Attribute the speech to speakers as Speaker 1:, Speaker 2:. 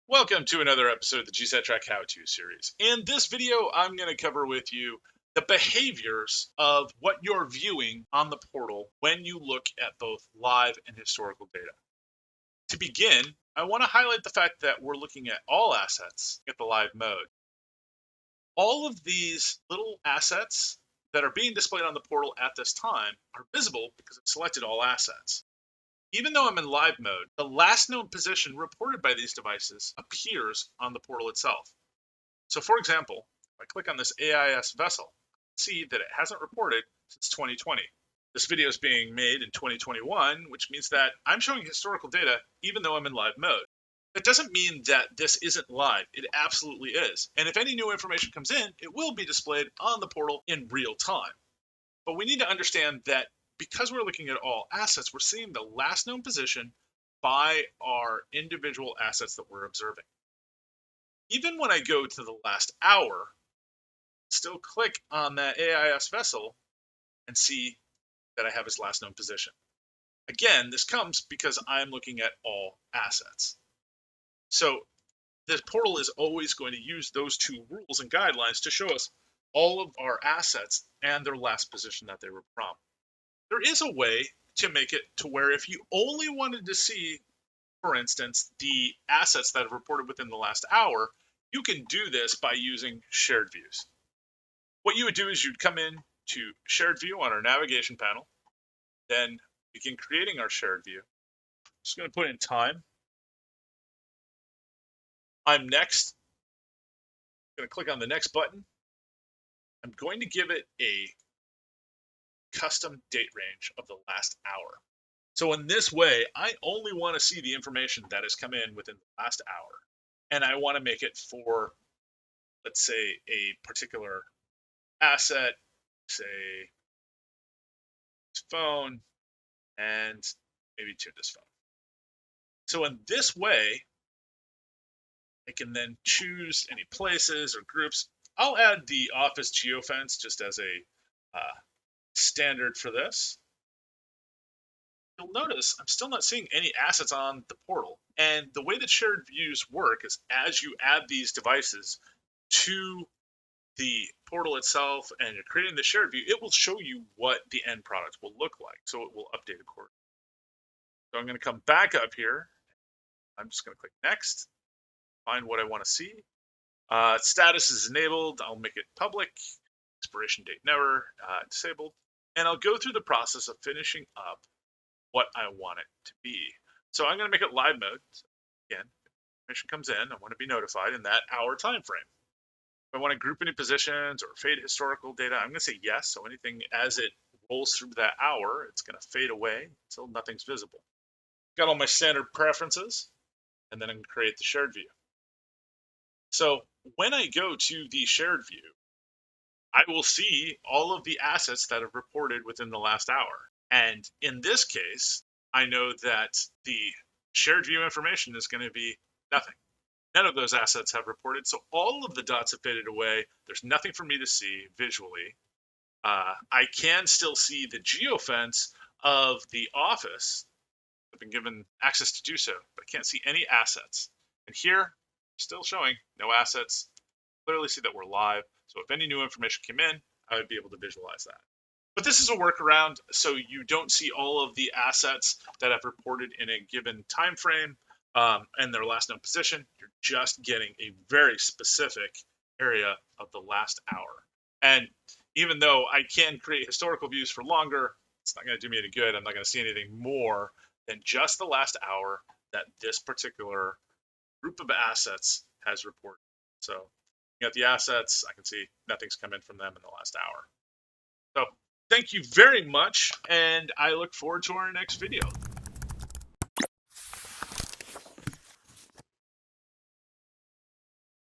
Speaker 1: Welcome to another episode of the GSatTrack How-To series. In this video, I'm going to cover with you the behaviors of what you're viewing on the portal when you look at both live and historical data. To begin, I want to highlight the fact that we're looking at all assets at the live mode. All of these little assets that are being displayed on the portal at this time are visible because I've selected all assets. Even though I'm in live mode, the last known position reported by these devices appears on the portal itself. So for example, if I click on this AIS vessel, see that it hasn't reported since 2020. This video is being made in 2021, which means that I'm showing historical data even though I'm in live mode. That doesn't mean that this isn't live. It absolutely is. And if any new information comes in, it will be displayed on the portal in real time. But we need to understand that because we're looking at all assets, we're seeing the last known position by our individual assets that we're observing. Even when I go to the last hour, still click on that AIS vessel and see that I have his last known position. Again, this comes because I'm looking at all assets. So the portal is always going to use those two rules and guidelines to show us all of our assets and their last position that they were from. There is a way to make it to where if you only wanted to see, for instance, the assets that have reported within the last hour, you can do this by using shared views. What you would do is you'd come in to shared view on our navigation panel, then begin creating our shared view. I'm just going to put in time. I'm next. I'm going to click on the next button. I'm going to give it a custom date range of the last hour. So in this way, I only want to see the information that has come in within the last hour. And I want to make it for, let's say, a particular asset, say this phone, and maybe tune this phone. So in this way, I can then choose any places or groups. I'll add the office geofence just as a standard for this. You'll notice I'm still not seeing any assets on the portal. And the way that shared views work is as you add these devices to the portal itself and you're creating the shared view, it will show you what the end product will look like. So it will update accordingly. So I'm going to come back up here. I'm just going to click next, find what I want to see. Status is enabled. I'll make it public. Expiration date never, disabled. And I'll go through the process of finishing up what I want it to be. So I'm going to make it live mode. So again, if information comes in, I want to be notified in that hour time frame. If I want to group any positions or fade historical data, I'm going to say yes. So anything as it rolls through that hour, it's going to fade away until nothing's visible. Got all my standard preferences, and then I'm going to create the shared view. So when I go to the shared view, I will see all of the assets that have reported within the last hour. And in this case, I know that the shared view information is going to be nothing. None of those assets have reported, so all of the dots have faded away. There's nothing for me to see visually. I can still see the geofence of the office. I've been given access to do so, but I can't see any assets. And here, still showing no assets. Clearly see that we're live, so if any new information came in, I would be able to visualize that. But this is a workaround, so you don't see all of the assets that have reported in a given time frame and their last known position. You're just getting a very specific area of the last hour. And even though I can create historical views for longer, it's not going to do me any good. I'm not going to see anything more than just the last hour that this particular group of assets has reported. So you got the assets, I can see nothing's come in from them in the last hour. So thank you very much, and I look forward to our next video.